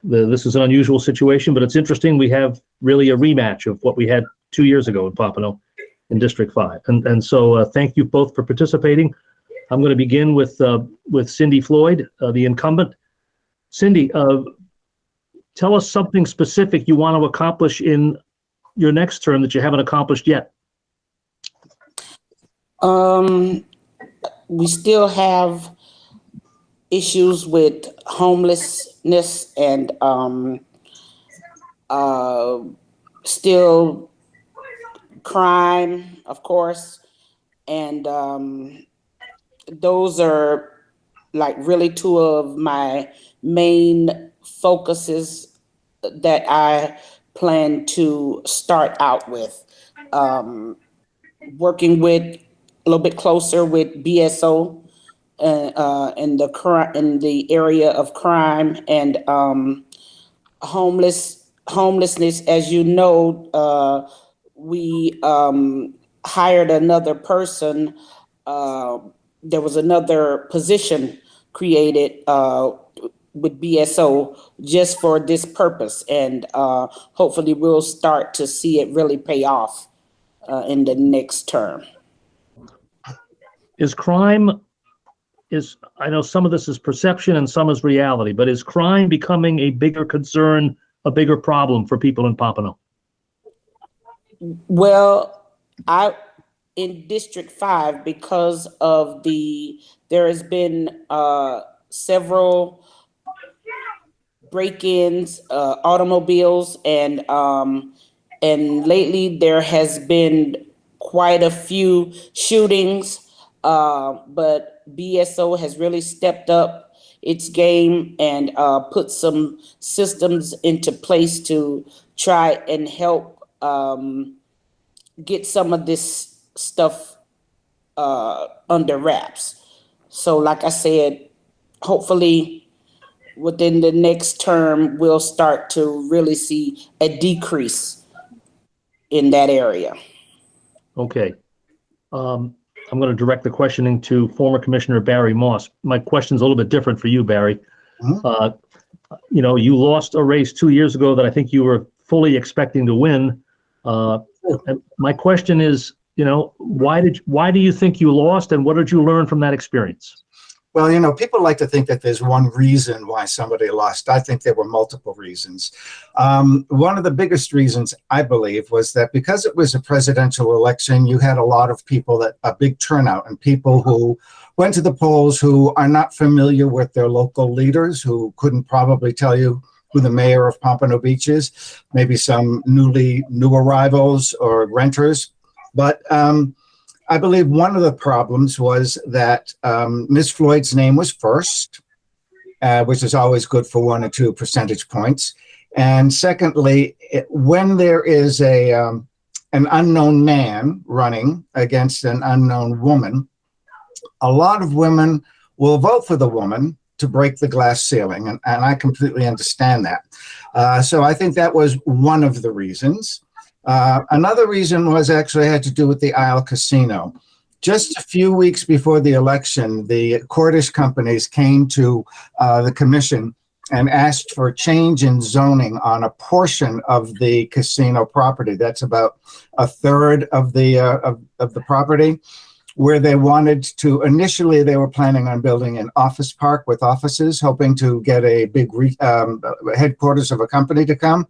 This is an unusual situation, but it's interesting. We have really a rematch of what we had 2 years ago in Pompano in District 5. And so thank you both for participating. I'm going to begin with Cyndy Floyd, the incumbent. Cyndy, tell us something specific you want to accomplish in your next term that you haven't accomplished yet. We still have issues with homelessness and still crime, of course, and those are like really two of my main focuses that I plan to start out with. Working with a little bit closer with BSO in the area of crime and homelessness. As you know, we hired another person. There was another position created with BSO just for this purpose, and hopefully we'll start to see it really pay off in the next term. Is crime, I know some of this is perception and some is reality, but is crime becoming a bigger concern, a bigger problem for people in Pompano? Well, in District 5, because of there has been several break-ins, automobiles, and lately there has been quite a few shootings, but BSO has really stepped up its game and put some systems into place to try and help get some of this stuff under wraps. So like I said, hopefully within the next term, we'll start to really see a decrease in that area. Okay. I'm going to direct the questioning to former Commissioner Barry Moss. My question's a little bit different for you, Barry. Mm-hmm. You lost a race 2 years ago that I think you were fully expecting to win. And my question is, why do you think you lost, and what did you learn from that experience? Well, people like to think that there's one reason why somebody lost. I think there were multiple reasons. One of the biggest reasons, I believe, was that because it was a presidential election, you had a lot of people, a big turnout, and people who went to the polls who are not familiar with their local leaders, who couldn't probably tell you who the mayor of Pompano Beach is, maybe some new arrivals or renters. But I believe one of the problems was that Ms. Floyd's name was first, which is always good for 1 or 2 percentage points. And secondly, when there is an unknown man running against an unknown woman, a lot of women will vote for the woman to break the glass ceiling, and I completely understand that. So I think that was one of the reasons. Another reason was actually had to do with the Isle Casino. Just a few weeks before the election, the Cordish companies came to the commission and asked for a change in zoning on a portion of the casino property. That's about a third of the property, where they wanted to, initially they were planning on building an office park with offices, hoping to get a big headquarters of a company to come.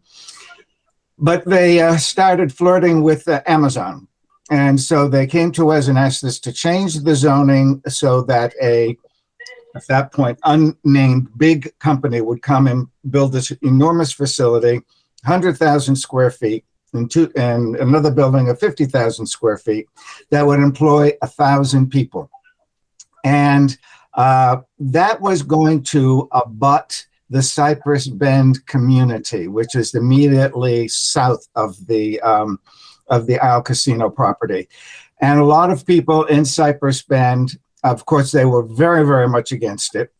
But they started flirting with Amazon. And so they came to us and asked us to change the zoning so that at that point, unnamed big company would come and build this enormous facility, 100,000 square feet, and another building of 50,000 square feet that would employ 1,000 people. And that was going to abut the Cypress Bend community, which is immediately south of the Isle Casino property. And a lot of people in Cypress Bend, of course, they were very, very much against it.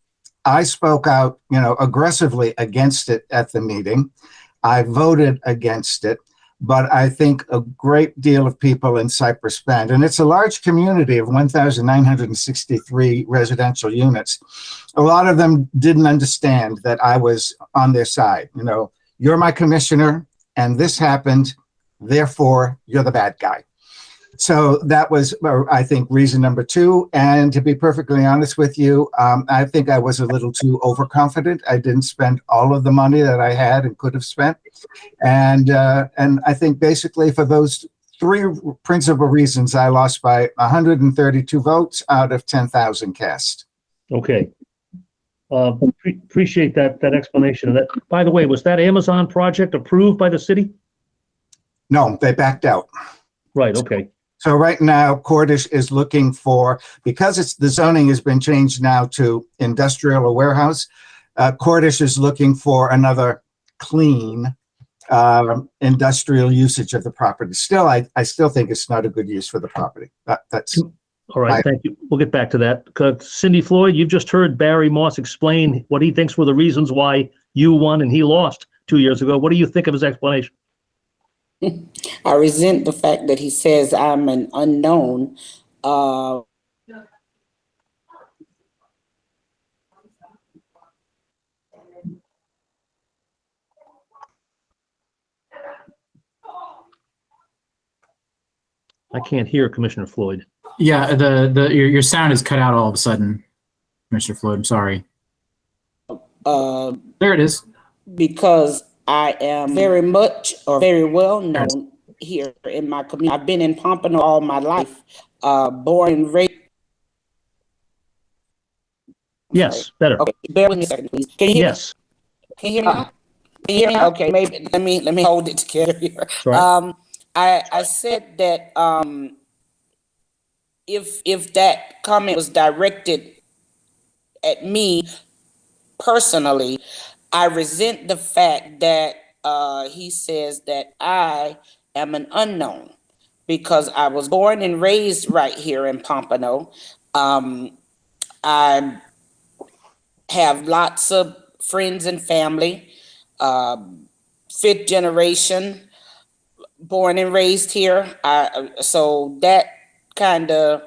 I spoke out, aggressively against it at the meeting. I voted against it. but I think a great deal of people in Cypress Bend, and it's a large community of 1,963 residential units. A lot of them didn't understand that I was on their side. You know, you're my commissioner, and this happened, therefore you're the bad guy. So that was, I think, reason number two. And to be perfectly honest with you, I think I was a little too overconfident. I didn't spend all of the money that I had and could have spent. And I think basically for those three principal reasons, I lost by 132 votes out of 10,000 cast. Okay. Appreciate that explanation. That, by the way, was that Amazon project approved by the city? No, they backed out. Right. Okay. So right now, Cordish is looking for, because the zoning has been changed now to industrial or warehouse, Cordish is looking for another clean industrial usage of the property. Still, I still think it's not a good use for the property. That's all right. Thank you. We'll get back to that. Cyndy, Floyd, you've just heard Barry Moss explain what he thinks were the reasons why you won and he lost 2 years ago. What do you think of his explanation? I resent the fact that he says I'm an unknown. I can't hear Commissioner Floyd. Yeah, your sound is cut out all of a sudden, Mr. Floyd. I'm sorry. There it is. Because I am very much or very well known here in my community. I've been in Pompano all my life, born and raised. Yes, better. Okay, bear with me a second, please. Can you hear Yes. me? Can you hear me now? Can you hear me? Okay, maybe let me hold it together here. Right. I said that if that comment was directed at me personally, I resent the fact that he says that I am an unknown because I was born and raised right here in Pompano. I have lots of friends and family, fifth generation, born and raised here. So that kind of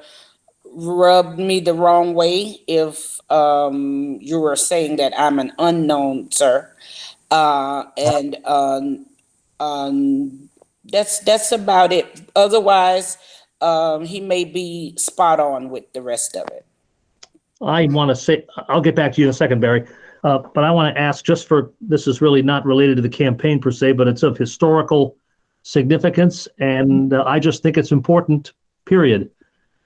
rubbed me the wrong way if you were saying that I'm an unknown, sir. And that's about it. Otherwise, he may be spot on with the rest of it. I want to say, I'll get back to you in a second, Barry. But I want to ask, just for, this is really not related to the campaign per se, but it's of historical significance. And I just think it's important, period.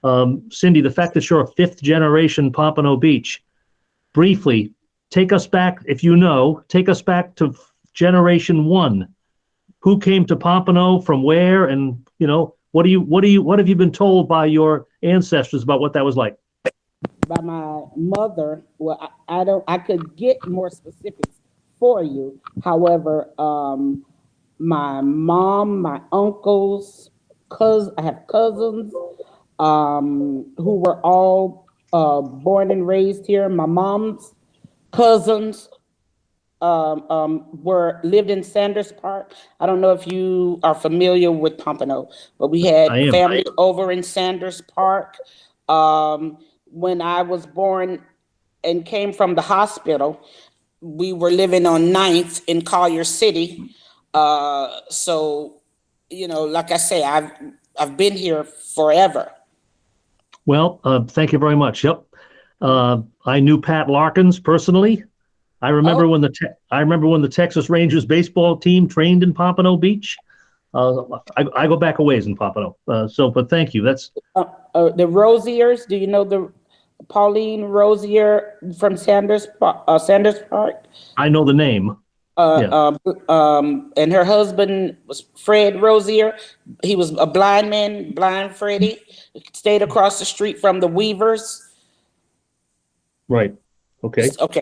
Cyndy, the fact that you're a fifth generation Pompano Beach, briefly, take us back, if you know, take us back to generation one. Who came to Pompano from where? And, you know, what have you been told by your ancestors about what that was like? By my mother, well, I could get more specifics for you. However, my mom, my uncles, I have cousins who were all born and raised here. My mom's cousins lived in Sanders Park. I don't know if you are familiar with Pompano, but we had family over in Sanders Park. When I was born and came from the hospital, we were living on 9th in Collier City. So, you know, like I say, I've been here forever. Well, thank you very much. Yep. I knew Pat Larkins personally. I remember when the Texas Rangers baseball team trained in Pompano Beach. I go back a ways in Pompano. But thank you. That's the Rosiers. Do you know the Pauline Rosier from Sanders Park? I know the name. And her husband was Fred Rosier. He was a blind man, Blind Freddie. Stayed across the street from the Weavers. Right. Okay. Okay.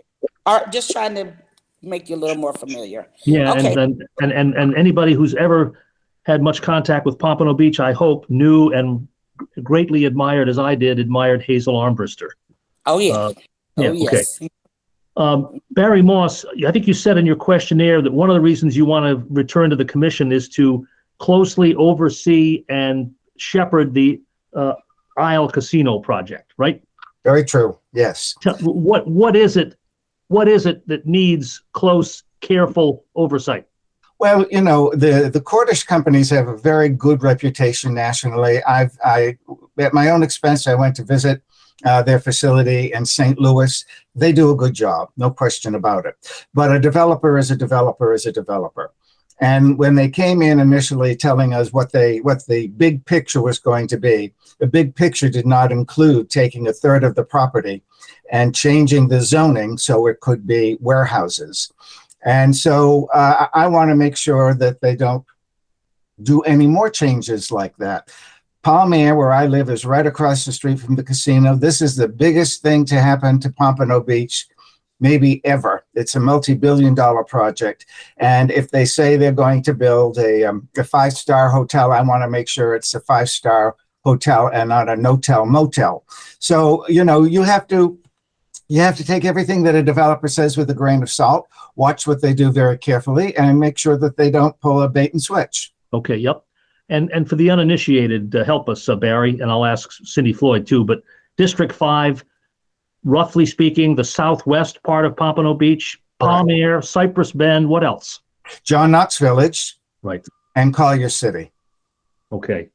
Just trying to make you a little more familiar. Yeah. Okay. And anybody who's ever had much contact with Pompano Beach, I hope, knew and greatly admired, as I did, admired Hazel Armbruster. Oh, yeah. Yeah. Yes. Okay. Barry Moss, I think you said in your questionnaire that one of the reasons you want to return to the commission is to closely oversee and shepherd the Isle Casino project, right? Very true. Yes. What is it? What is it that needs close, careful oversight? Well, you know, the Cordish companies have a very good reputation nationally. At my own expense, I went to visit their facility in St. Louis. They do a good job, no question about it. But a developer is a developer is a developer. And when they came in initially telling us what the big picture was going to be, the big picture did not include taking a third of the property and changing the zoning so it could be warehouses. And so I want to make sure that they don't do any more changes like that. Palm Air, where I live, is right across the street from the casino. This is the biggest thing to happen to Pompano Beach, maybe ever. It's a multi-billion-dollar project. And if they say they're going to build a five-star hotel, I want to make sure it's a five-star hotel and not a no-tell motel. So, you know, you have to take everything that a developer says with a grain of salt, watch what they do very carefully, and make sure that they don't pull a bait and switch. Okay, yep. And for the uninitiated, help us, Barry, and I'll ask Cyndy Floyd too, but District 5, roughly speaking, the southwest part of Pompano Beach, Palm Air, Cypress Bend, what else? John Knox Village. Right. And Collier City. Okay.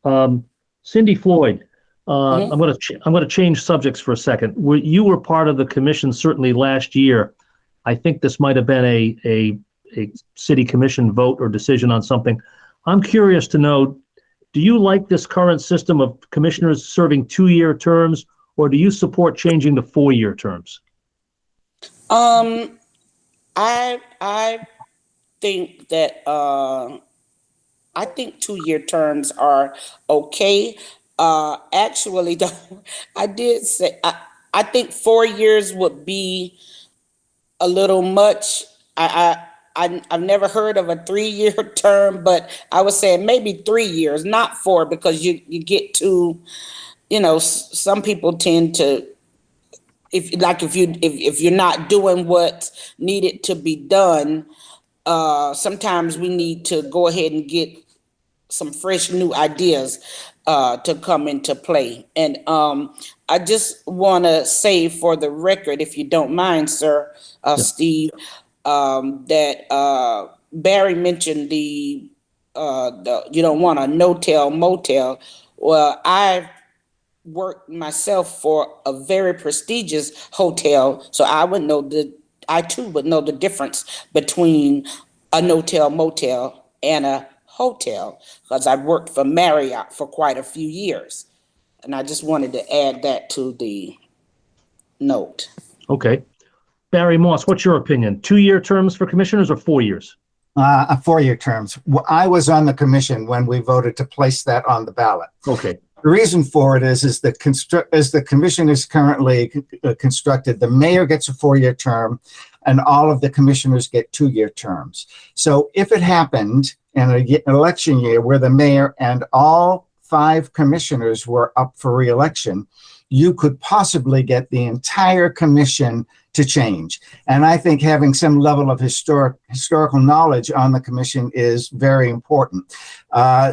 Cyndy Floyd, I'm going to change subjects for a second. You were part of the commission certainly last year. I think this might have been a city commission vote or decision on something. I'm curious to know, do you like this current system of commissioners serving 2-year terms, or do you support changing to 4-year terms? I think that I think 2-year terms are okay. Actually, though, I did say I think 4 years would be a little much. I've never heard of a 3-year term, but I was saying maybe 3 years, not 4, because you get to, you know, some people tend to, if you're not doing what's needed to be done, sometimes we need to go ahead and get some fresh new ideas to come into play. And I just want to say for the record, if you don't mind, sir, Steve, that Barry mentioned the you don't want a no-tell motel. Well, I've worked myself for a very prestigious hotel, so I too would know the difference between a no-tell motel and a hotel, because I've worked for Marriott for quite a few years. And I just wanted to add that to the note. Okay. Barry Moss, what's your opinion? 2-year terms for commissioners or 4 years? 4-year terms. I was on the commission when we voted to place that on the ballot. Okay. The reason for it is that as the commission is currently constructed, the mayor gets a 4-year term and all of the commissioners get 2-year terms. So if it happened in an election year where the mayor and all 5 commissioners were up for re-election, you could possibly get the entire commission to change. And I think having some level of historical knowledge on the commission is very important.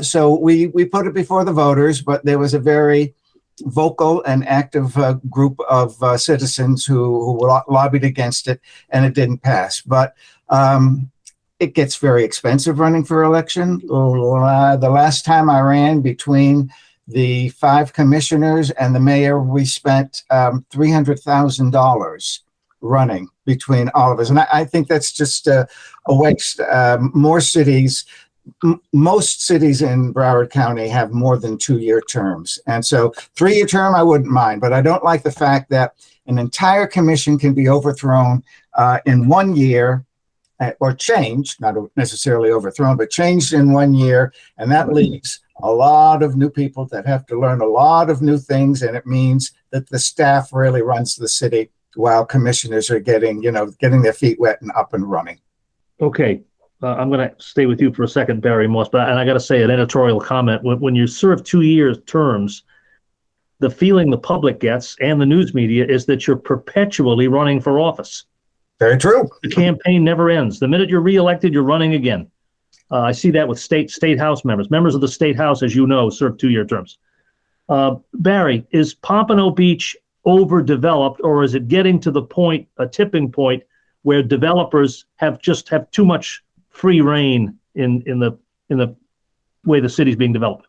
So we put it before the voters, but there was a very vocal and active group of citizens who lobbied against it, and it didn't pass. But it gets very expensive running for election. The last time I ran between the 5 commissioners and the mayor, we spent $300,000 running between all of us. And I think that's just a waste. Most cities in Broward County have more than 2-year terms. And so 3-year term, I wouldn't mind, but I don't like the fact that an entire commission can be overthrown in 1 year, or changed, not necessarily overthrown, but changed in 1 year. And that leaves a lot of new people that have to learn a lot of new things. And it means that the staff really runs the city while commissioners are getting their feet wet and up and running. Okay. I'm going to stay with you for a second, Barry Moss, and I got to say an editorial comment. When you serve 2-year terms, the feeling the public gets and the news media is that you're perpetually running for office. Very true. The campaign never ends. The minute you're reelected, you're running again. I see that with state house members. Members of the state house, as you know, serve 2-year terms. Barry, is Pompano Beach overdeveloped, or is it getting to the point, a tipping point, where developers have too much free reign in the way the city's being developed?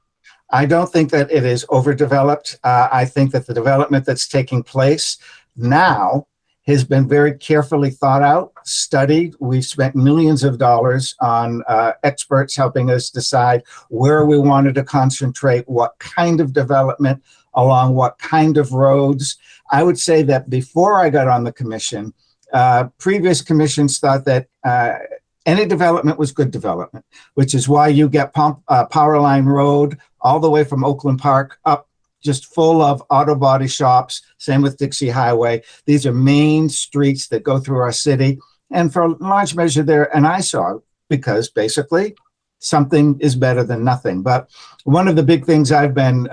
I don't think that it is overdeveloped. I think that the development that's taking place now has been very carefully thought out, studied. We've spent millions of dollars on experts helping us decide where we wanted to concentrate, what kind of development, along what kind of roads. I would say that before I got on the commission, previous commissions thought that any development was good development, which is why you get Power Line Road all the way from Oakland Park up, just full of auto body shops. Same with Dixie Highway. These are main streets that go through our city. And for a large measure, they're an eyesore, because basically something is better than nothing. But one of the big things I've been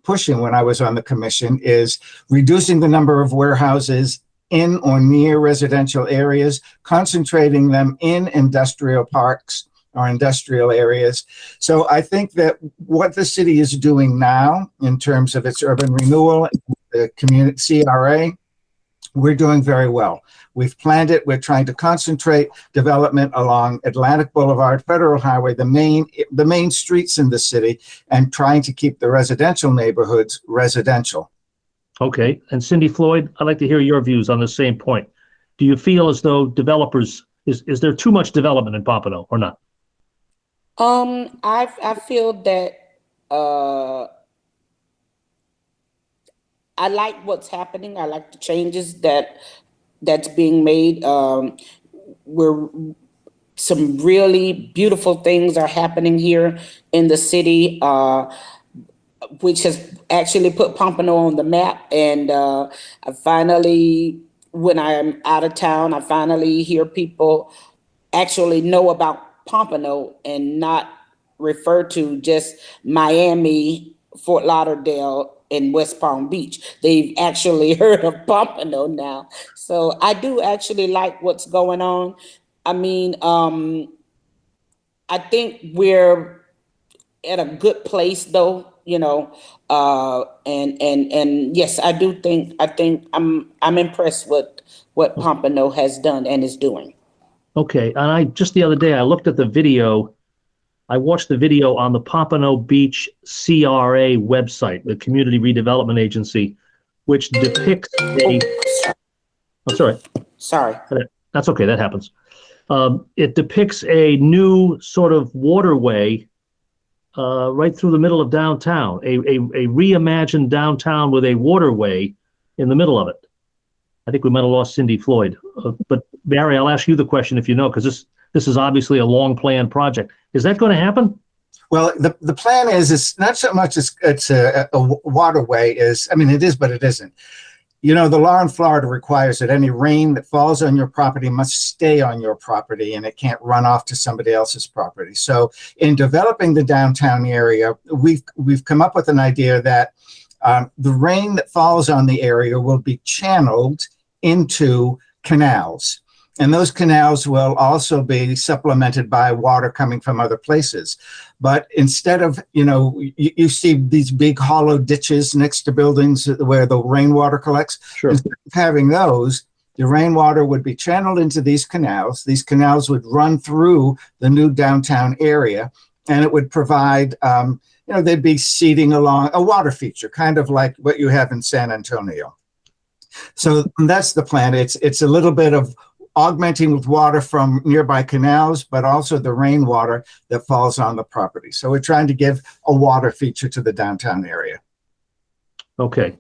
pushing when I was on the commission is reducing the number of warehouses in or near residential areas, concentrating them in industrial parks or industrial areas. So I think that what the city is doing now in terms of its urban renewal, the community CRA, we're doing very well. We've planned it. We're trying to concentrate development along Atlantic Boulevard, Federal Highway, the main streets in the city, and trying to keep the residential neighborhoods residential. Okay. And Cyndy, Floyd, I'd like to hear your views on the same point. Do you feel as though developers, is there too much development in Pompano or not? I feel that I like what's happening. I like the changes that's being made. Some really beautiful things are happening here in the city, which has actually put Pompano on the map. And I finally, when I'm out of town, I finally hear people actually know about Pompano and not refer to just Miami, Fort Lauderdale, and West Palm Beach. They've actually heard of Pompano now. So I do actually like what's going on. I mean, I think we're at a good place though, you know, and yes, I think I'm impressed with what Pompano has done and is doing. Okay, and just the other day, I looked at the video. I watched the video on the Pompano Beach CRA website, the Community Redevelopment Agency, which depicts oh, sorry. That's okay, that happens. It depicts a new sort of waterway right through the middle of downtown, a reimagined downtown with a waterway in the middle of it. I think we might have lost Cyndy, Floyd. But Barry, I'll ask you the question if you know, because this is obviously a long planned project. Is that going to happen? Well, the plan is, it's not so much it's a waterway I mean, it is, but it isn't. You know, the law in Florida requires that any rain that falls on your property must stay on your property, and it can't run off to somebody else's property. So in developing the downtown area, we've come up with an idea that the rain that falls on the area will be channeled into canals. And those canals will also be supplemented by water coming from other places. But instead of, you know, you see these big hollow ditches next to buildings where the rainwater collects. Sure. Instead of having those, the rainwater would be channeled into these canals. These canals would run through the new downtown area, and it would provide, you know, they'd be seeding along a water feature, kind of like what you have in San Antonio. So that's the plan. It's a little bit of augmenting with water from nearby canals, but also the rainwater that falls on the property. So we're trying to give a water feature to the downtown area. Okay.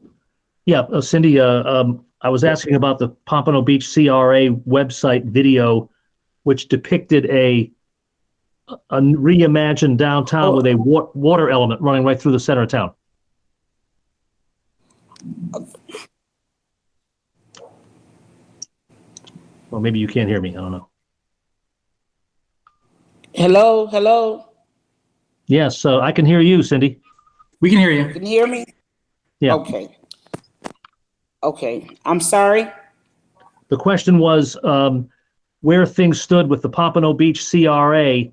Yeah, Cyndy, I was asking about the Pompano Beach CRA website video, which depicted a reimagined downtown with a water element running right through the center of town. Well, maybe you can't hear me. I don't know. Hello. Yes, I can hear you, Cyndy. We can hear you. You can hear me? Yeah. Okay. I'm sorry. The question was where things stood with the Pompano Beach CRA.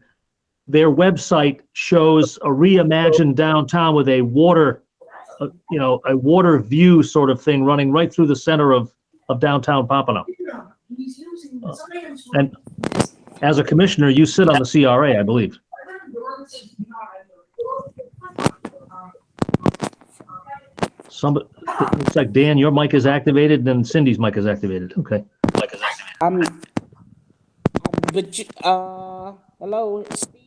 Their website shows a reimagined downtown with a water, a water view sort of thing running right through the center of downtown Pompano. And as a commissioner, you sit on the CRA, I believe. Somebody, it looks like Dan, your mic is activated, and then Cindy's mic is activated. Okay. But hello, Steve?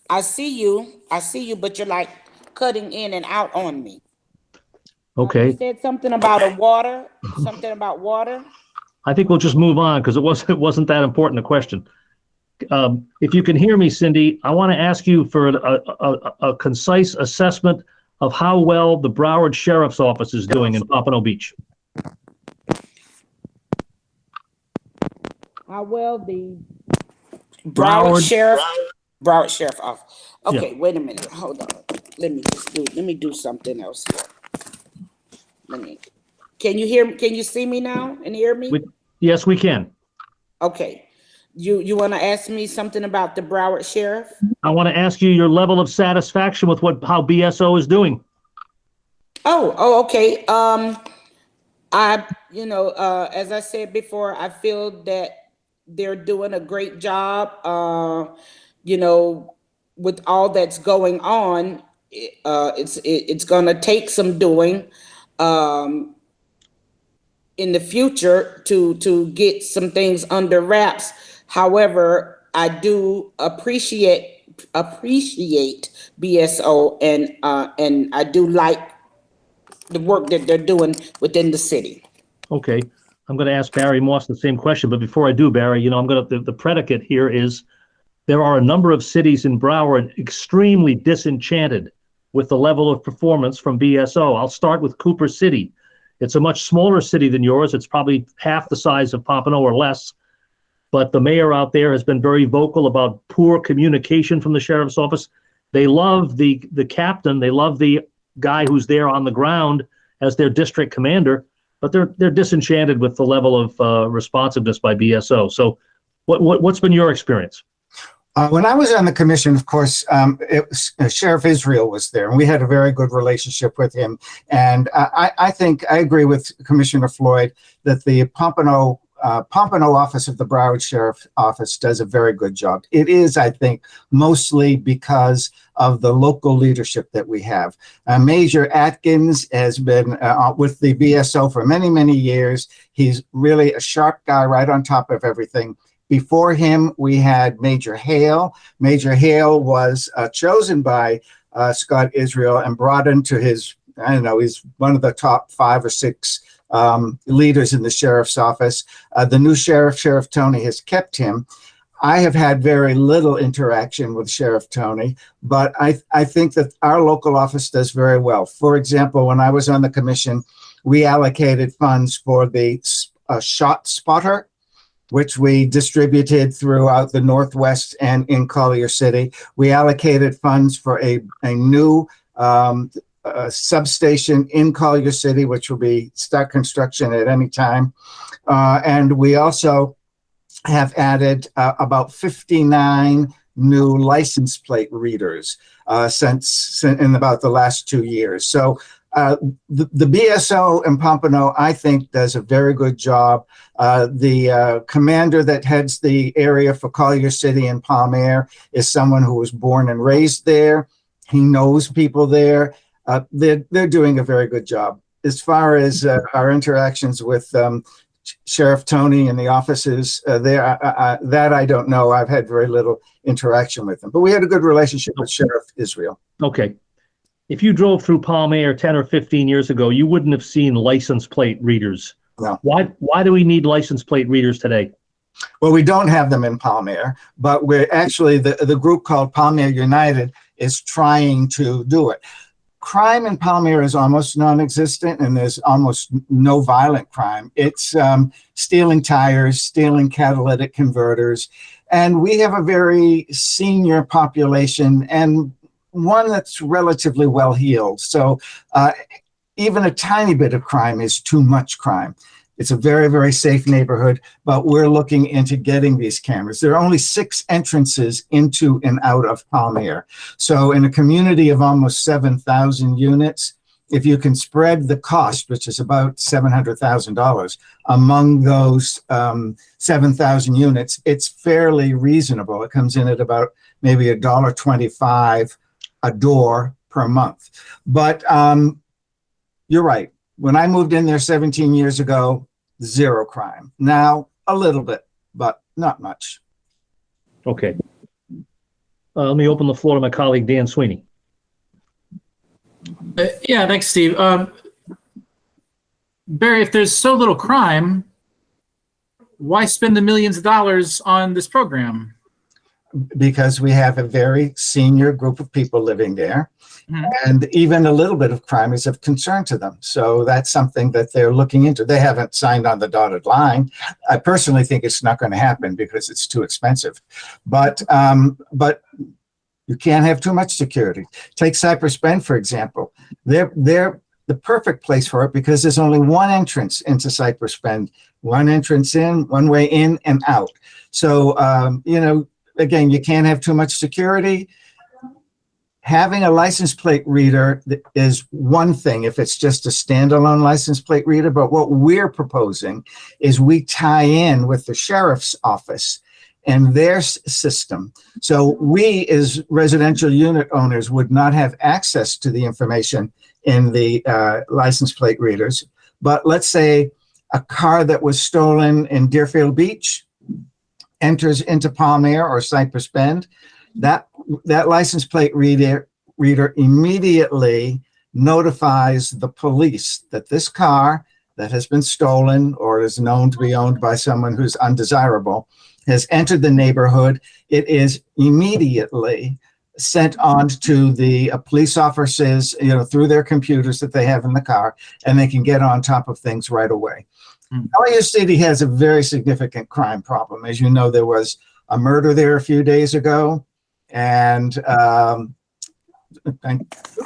I see you, but you're like cutting in and out on me. Okay. You said something about water. I think we'll just move on because it wasn't that important a question. If you can hear me, Cyndy, I want to ask you for a concise assessment of how well the Broward Sheriff's Office is doing in Pompano Beach. How well the Broward Sheriff Office. Okay, Yeah. Wait a minute. Hold on. Let me do something else here. Can you see me now and hear me? Yes, we can. Okay. You want to ask me something about the Broward Sheriff? I want to ask you your level of satisfaction with how BSO is doing. Okay. As I said before, I feel that they're doing a great job. With all that's going on, it's going to take some doing in the future to get some things under wraps. However, I do appreciate BSO, and I do like the work that they're doing within the city. Okay. I'm going to ask Barry Moss the same question, but before I do, Barry, the predicate here is there are a number of cities in Broward extremely disenchanted with the level of performance from BSO. I'll start with Cooper City. It's a much smaller city than yours. It's probably half the size of Pompano or less. But the mayor out there has been very vocal about poor communication from the sheriff's office. They love the captain. They love the guy who's there on the ground as their district commander, but they're disenchanted with the level of responsiveness by BSO. So what's been your experience? When I was on the commission, of course, Sheriff Israel was there, and we had a very good relationship with him. And I think I agree with Commissioner Floyd that the Pompano office of the Broward Sheriff Office does a very good job. It is, I think, mostly because of the local leadership that we have. Major Atkins has been with the BSO for many, many years. He's really a sharp guy, right on top of everything. Before him, we had Major Hale. Major Hale was chosen by Scott Israel and brought into his, he's one of the top 5 or 6 leaders in the sheriff's office. The new Sheriff Tony, has kept him. I have had very little interaction with Sheriff Tony, but I think that our local office does very well. For example, when I was on the commission, we allocated funds for the shot spotter, which we distributed throughout the Northwest and in Collier City. We allocated funds for a new substation in Collier City, which will start construction at any time. And we also have added about 59 new license plate readers since in about the last 2 years. So the BSO in Pompano, I think, does a very good job. The commander that heads the area for Collier City and Palm Air is someone who was born and raised there. He knows people there. They're doing a very good job. As far as our interactions with Sheriff Tony and the offices there, that I don't know. I've had very little interaction with them, but we had a good relationship with Sheriff Israel. Okay. If you drove through Palm Air 10 or 15 years ago, you wouldn't have seen license plate readers. No. Why do we need license plate readers today? Well, we don't have them in Palm Air, but we're actually, the group called Palm Air United is trying to do it. Crime in Palm Air is almost non-existent, and there's almost no violent crime. It's stealing tires, stealing catalytic converters, and we have a very senior population and one that's relatively well heeled. So even a tiny bit of crime is too much crime. It's a very, very safe neighborhood, but we're looking into getting these cameras. There are only 6 entrances into and out of Palm Air. So in a community of almost 7,000 units, if you can spread the cost, which is about $700,000, among those 7,000 units, it's fairly reasonable. It comes in at about maybe $1.25 a door per month. But you're right. When I moved in there 17 years ago, 0 crime. Now, a little bit, but not much. Okay. Let me open the floor to my colleague, Dan Sweeney. Yeah, thanks, Steve. Barry, if there's so little crime, why spend the millions of dollars on this program? Because we have a very senior group of people living there. Mhm. And even a little bit of crime is of concern to them. So that's something that they're looking into. They haven't signed on the dotted line. I personally think it's not going to happen because it's too expensive. But you can't have too much security. Take Cypress Bend, for example. They're the perfect place for it because there's only one entrance into Cypress Bend, one entrance in, one way in and out. So, again, you can't have too much security. Having a license plate reader is one thing if it's just a standalone license plate reader, but what we're proposing is we tie in with the sheriff's office and their system. So we as residential unit owners would not have access to the information in the license plate readers. But let's say a car that was stolen in Deerfield Beach enters into Palm Air or Cypress Bend, that license plate reader immediately notifies the police that this car that has been stolen or is known to be owned by someone who's undesirable has entered the neighborhood. It is immediately sent on to the police officers, through their computers that they have in the car, and they can get on top of things right away. Collier City has a very significant crime problem. As you know, there was a murder there a few days ago, and 2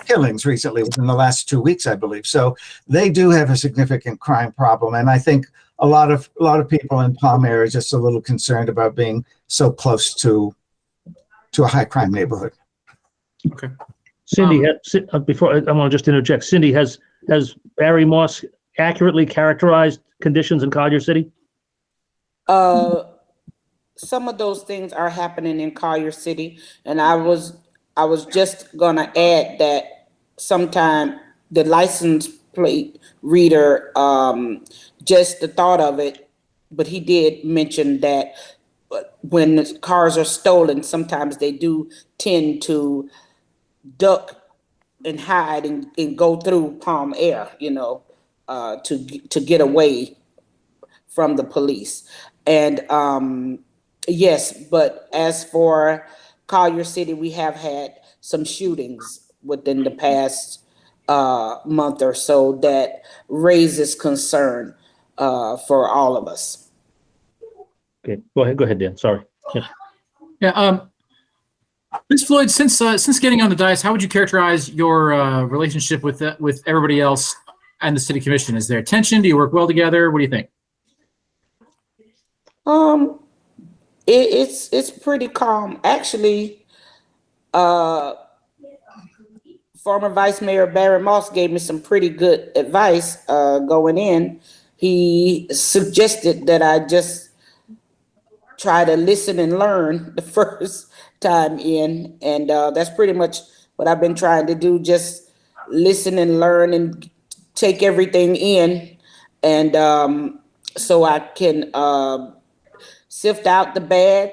killings recently within the last 2 weeks, I believe. So they do have a significant crime problem, and I think a lot of people in Palm Air are just a little concerned about being so close to a high crime neighborhood. Okay. Cyndy, before I want to just interject. Cyndy, has Barry Moss accurately characterized conditions in Collier City? Some of those things are happening in Collier City, and I was just gonna add that sometime the license plate reader, just the thought of it, but he did mention that when the cars are stolen, sometimes they do tend to duck and hide and go through Palm Air, to get away from the police. And yes, but as for Collier City, we have had some shootings within the past month or so that raises concern for all of us. Okay, go ahead, Dan. Sorry. Yeah. Ms. Floyd, since getting on the dais, how would you characterize your relationship with everybody else and the city commission? Is there tension? Do you work well together? What do you think? It's pretty calm. Actually, former Vice Mayor Barry Moss gave me some pretty good advice going in. He suggested that I just try to listen and learn the first time in, and that's pretty much what I've been trying to do, just listen and learn and take everything in, and so I can sift out the bad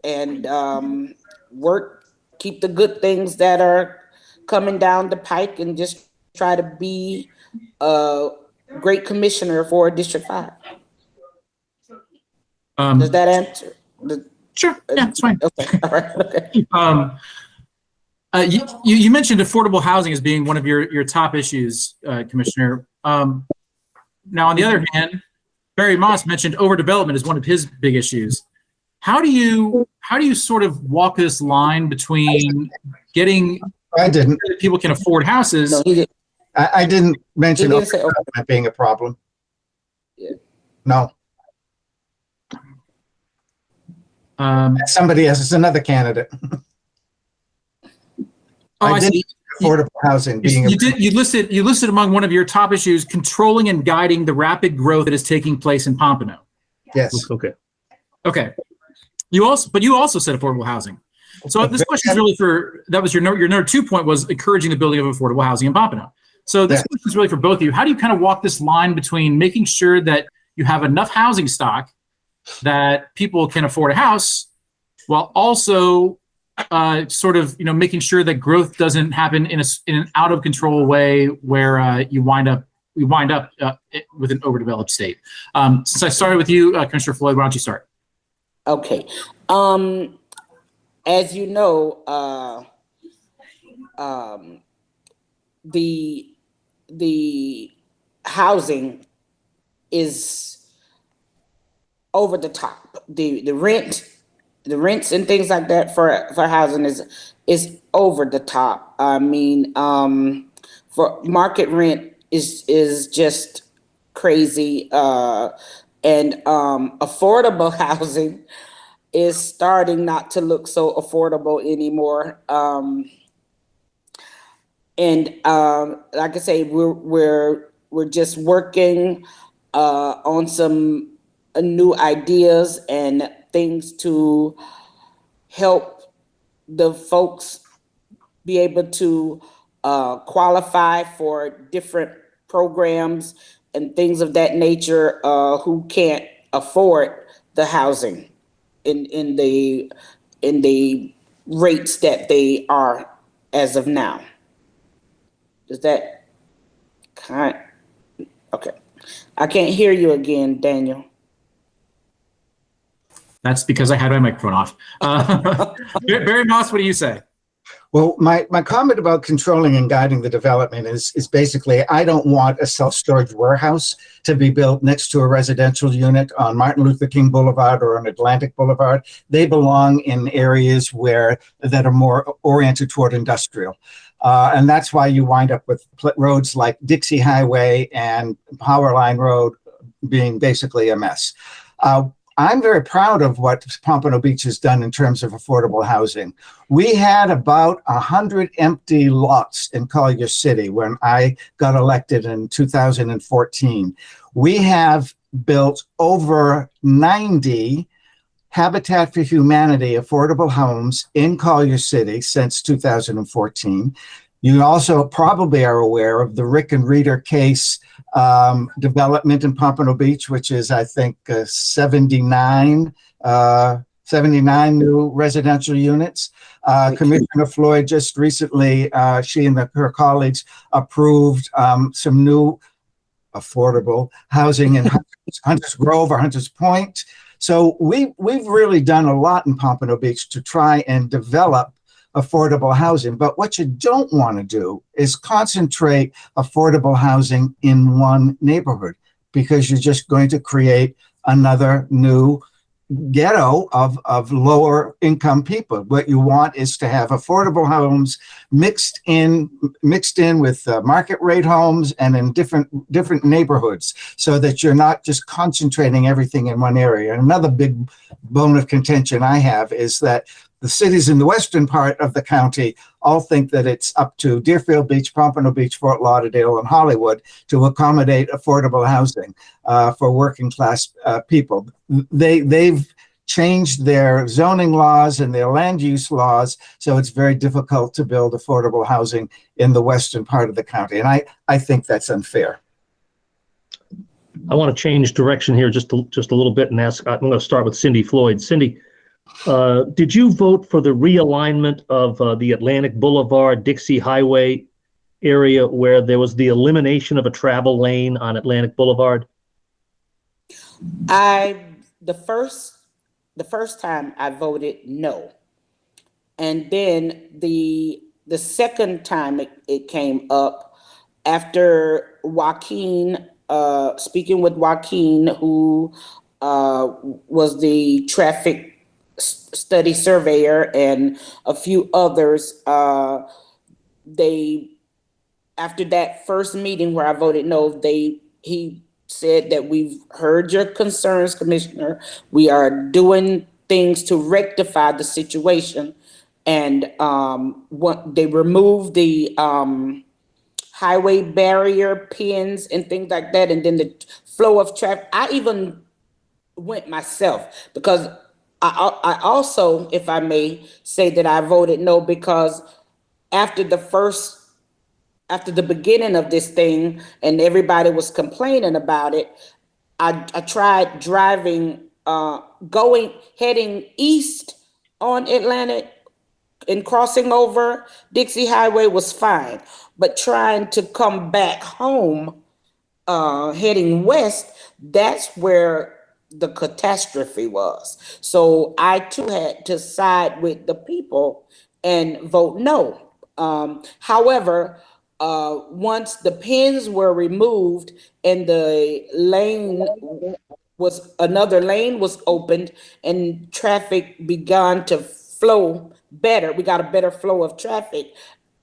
and keep the good things that are coming down the pike, and just try to be a great commissioner for District 5. Does that answer? Sure. Yeah, it's fine. Okay. All right. Okay. You mentioned affordable housing as being one of your top issues, Commissioner. Now, on the other hand, Barry Moss mentioned overdevelopment as one of his big issues. How do you sort of walk this line between getting that people can afford houses? No, he didn't. I didn't mention He didn't say overdevelopment being a problem. No. Somebody else is another candidate. I did see. affordable housing being You listed among one of your top issues controlling and guiding the rapid growth that is taking place in Pompano. Yes. Okay. Okay. You also said affordable housing. So this question is really that was your number 2 point was encouraging the building of affordable housing in Pompano. So this question is really for both of you. How do you kind of walk this line between making sure that you have enough housing stock that people can afford a house, while also making sure that growth doesn't happen in an out of control way where we wind up with an overdeveloped state? Since I started with you, Commissioner Floyd, why don't you start? Okay. As you know, the housing is over the top. The rents and things like that for housing is over the top. I mean, for market rent is just crazy, and affordable housing is starting not to look so affordable anymore. Like I say, we're just working on some new ideas and things to help the folks be able to qualify for different programs and things of that nature who can't afford the housing in the rates that they are as of now. Does that okay? I can't hear you again, Daniel. That's because I had my microphone off. Barry Moss, what do you say? Well, my comment about controlling and guiding the development is basically, I don't want a self-storage warehouse to be built next to a residential unit on Martin Luther King Boulevard or on Atlantic Boulevard. They belong in areas that are more oriented toward industrial. And that's why you wind up with roads like Dixie Highway and Power Line Road being basically a mess. I'm very proud of what Pompano Beach has done in terms of affordable housing. We had about 100 empty lots in Collier City when I got elected in 2014. We have built over 90 Habitat for Humanity affordable homes in Collier City since 2014. You also probably are aware of the Rick and Reader case development in Pompano Beach, which is, I think, 79 new residential units. Commissioner Floyd just recently, she and her colleagues approved some new affordable housing in Hunters Grove or Hunters Point. So we've really done a lot in Pompano Beach to try and develop affordable housing. But what you don't want to do is concentrate affordable housing in one neighborhood, because you're just going to create another new ghetto of lower income people. What you want is to have affordable homes mixed in with market rate homes and in different neighborhoods, so that you're not just concentrating everything in one area. Another big bone of contention I have is that the cities in the western part of the county all think that it's up to Deerfield Beach, Pompano Beach, Fort Lauderdale, and Hollywood to accommodate affordable housing for working class people. They've changed their zoning laws and their land use laws, so it's very difficult to build affordable housing in the western part of the county. And I think that's unfair. I want to change direction here just a little bit and ask, I'm going to start with Cyndy Floyd. Cyndy, did you vote for the realignment of the Atlantic Boulevard, Dixie Highway area where there was the elimination of a travel lane on Atlantic Boulevard? The first time I voted no. And then the second time it came up after Joaquin, speaking with Joaquin, who was the traffic study surveyor, and a few others, after that first meeting where I voted no, he said that we've heard your concerns, Commissioner. We are doing things to rectify the situation. And they removed the highway barrier pins and things like that. And then the flow of traffic. I even went myself because I also, if I may say that I voted no, because after the beginning of this thing and everybody was complaining about it, I tried driving, heading east on Atlantic and crossing over Dixie Highway was fine, but trying to come back home, heading west, that's where the catastrophe was. So I too had to side with the people and vote no. However, once the pins were removed and another lane was opened and traffic began to flow better, we got a better flow of traffic.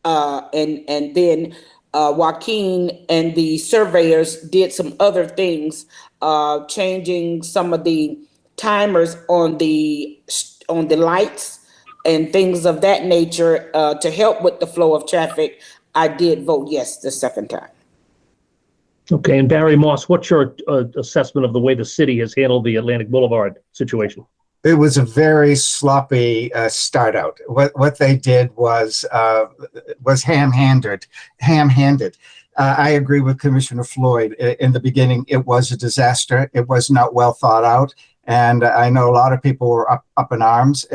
And then Joaquin and the surveyors did some other things, changing some of the timers on the lights and things of that nature to help with the flow of traffic. I did vote yes the second time. Okay, and Barry Moss, what's your assessment of the way the city has handled the Atlantic Boulevard situation? It was a very sloppy start out. What they did was ham-handed. I agree with Commissioner Floyd. In the beginning, it was a disaster. It was not well thought out. And I know a lot of people were up in arms.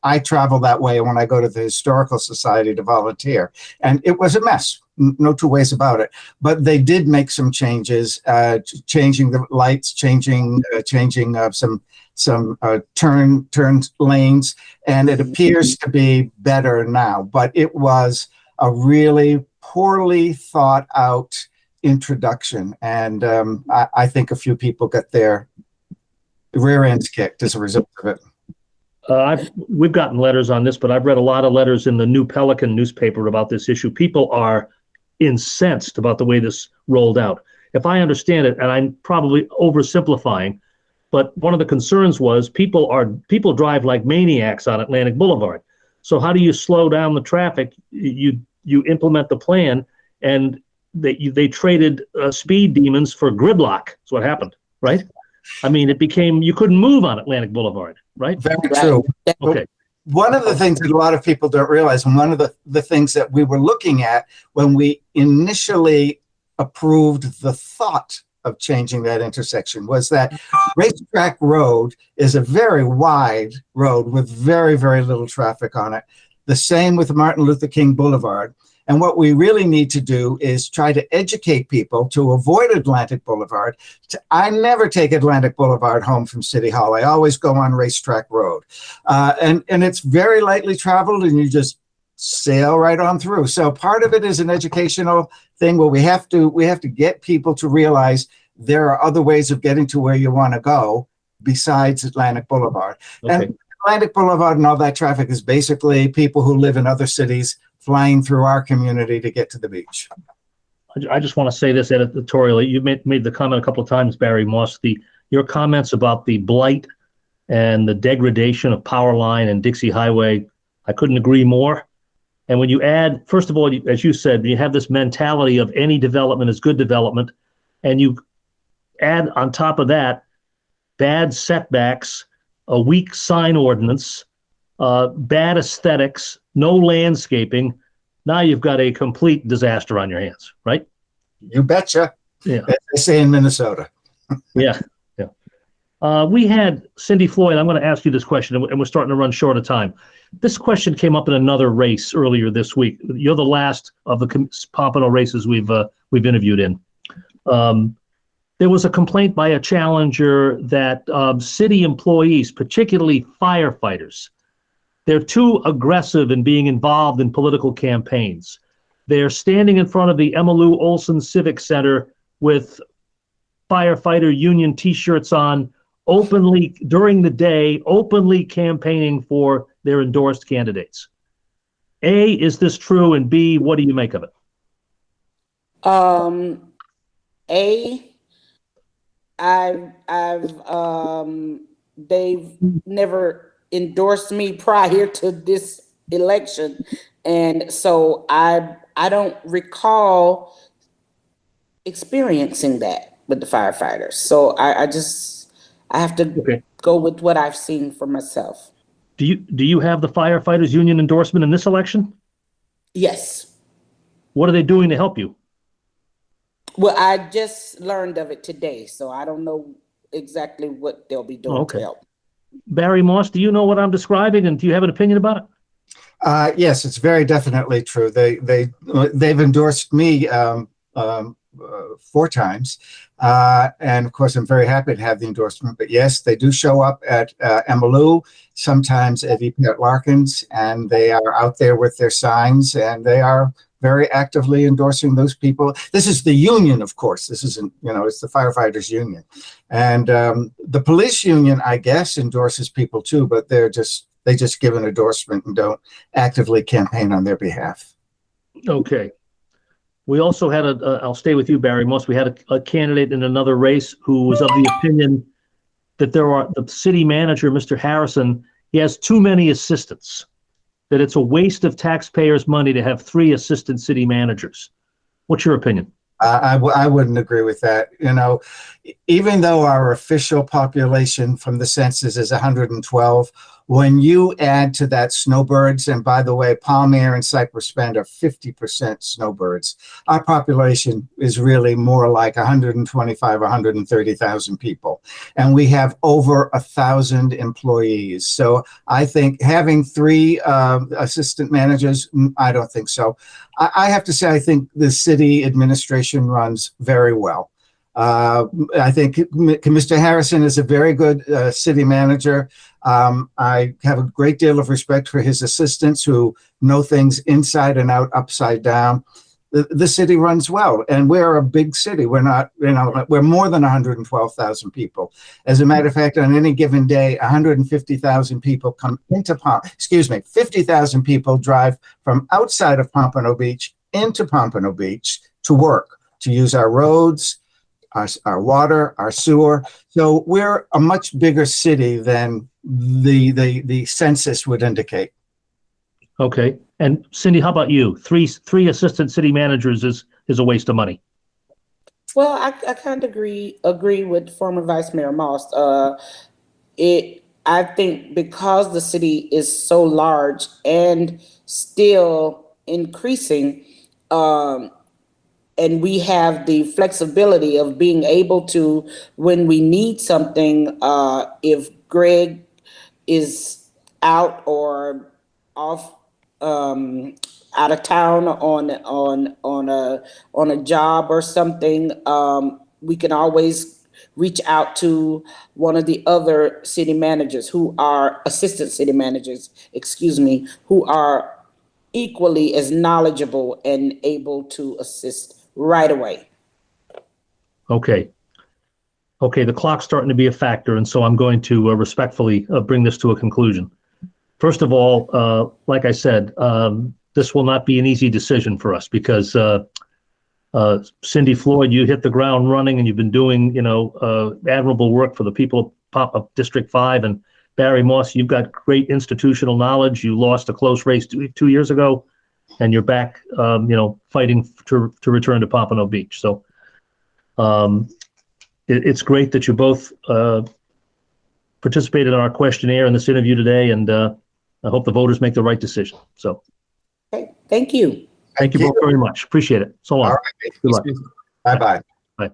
I travel that way when I go to the Historical Society to volunteer. And it was a mess, no two ways about it. But they did make some changes, changing the lights, changing some turn lanes. And it appears to be better now. But it was a really poorly thought out introduction. And I think a few people got their rear ends kicked as a result of it. We've gotten letters on this, but I've read a lot of letters in the New Pelican newspaper about this issue. People are incensed about the way this rolled out. If I understand it, and I'm probably oversimplifying, but one of the concerns was people drive like maniacs on Atlantic Boulevard. So how do you slow down the traffic? You implement the plan, and they traded speed demons for gridlock. That's what happened, right? I mean, it became, you couldn't move on Atlantic Boulevard, right? Very true. Okay. One of the things that a lot of people don't realize, and one of the things that we were looking at when we initially approved the thought of changing that intersection, was that Racetrack Road is a very wide road with very, very little traffic on it. The same with Martin Luther King Boulevard. And what we really need to do is try to educate people to avoid Atlantic Boulevard. I never take Atlantic Boulevard home from City Hall. I always go on Racetrack Road. And it's very lightly traveled, and you just sail right on through. So part of it is an educational thing where we have to get people to realize there are other ways of getting to where you want to go besides Atlantic Boulevard. Okay. And Atlantic Boulevard and all that traffic is basically people who live in other cities flying through our community to get to the beach. I just want to say this editorially. You made the comment a couple of times, Barry Moss, your comments about the blight and the degradation of Powerline and Dixie Highway, I couldn't agree more. And when you add, first of all, as you said, you have this mentality of any development is good development, and you add on top of that bad setbacks, a weak sign ordinance, bad aesthetics, no landscaping. Now you've got a complete disaster on your hands, right? You betcha. Yeah. As they say in Minnesota. Yeah. We had Cyndy, Floyd. I'm going to ask you this question, and we're starting to run short of time. This question came up in another race earlier this week. You're the last of the Pompano races we've interviewed in. There was a complaint by a challenger that city employees, particularly firefighters, they're too aggressive in being involved in political campaigns. They're standing in front of the Emmylou Olson Civic Center with firefighter union T-shirts on, openly during the day, openly campaigning for their endorsed candidates. A, is this true? And B, what do you make of it? they've never endorsed me prior to this election. And so I don't recall experiencing that with the firefighters. So I have to go with what I've seen for myself. Do you have the firefighters union endorsement in this election? Yes. What are they doing to help you? Well, I just learned of it today, so I don't know exactly what they'll be doing to help. Barry Moss, do you know what I'm describing, and do you have an opinion about it? Yes, it's very definitely true. They've endorsed me 4 times, and of course I'm very happy to have the endorsement. But yes, they do show up at Emmylou, sometimes at EP Larkins, and they are out there with their signs, and they are very actively endorsing those people. This is the union, of course. This isn't, it's the firefighters union, and the police union, I guess, endorses people too, but they just give an endorsement and don't actively campaign on their behalf. Okay. We also had I'll stay with you, Barry Moss. We had a candidate in another race who was of the opinion that the city manager, Mr. Harrison, he has too many assistants, that it's a waste of taxpayers' money to have 3 assistant city managers. What's your opinion? I wouldn't agree with that. Even though our official population from the census is 112, when you add to that snowbirds, and by the way, Palmyra and Cypress Bend are 50% snowbirds, our population is really more like 125, 130,000 people. And we have over 1,000 employees. So I think having 3 assistant managers, I don't think so. I have to say, I think the city administration runs very well. I think Mr. Harrison is a very good city manager. I have a great deal of respect for his assistants who know things inside and out, upside down. The city runs well, and we're a big city. We're not, we're more than 112,000 people. As a matter of fact, on any given day, 150,000 people come into 50,000 people drive from outside of Pompano Beach into Pompano Beach to work, to use our roads, our water, our sewer. So we're a much bigger city than the census would indicate. Okay. And Cyndy, how about you? Three assistant city managers is a waste of money. Well, I kind of agree with former Vice Mayor Moss. I think because the city is so large and still increasing, and we have the flexibility of being able to, when we need something, if Greg is out or off, out of town on a job or something, we can always reach out to one of the other city managers who are assistant city managers, who are equally as knowledgeable and able to assist right away. Okay. The clock's starting to be a factor, and so I'm going to respectfully bring this to a conclusion. First of all, like I said, this will not be an easy decision for us because Cyndy, Floyd, you hit the ground running, and you've been doing, admirable work for the people of District 5. And Barry Moss, you've got great institutional knowledge. You lost a close race 2 years ago, and you're back, fighting to return to Pompano Beach. So it's great that you both participated in our questionnaire and this interview today, and I hope the voters make the right decision. So, okay, thank you. Thank you both very much. Appreciate it. So long. All right. Good luck. Bye-bye.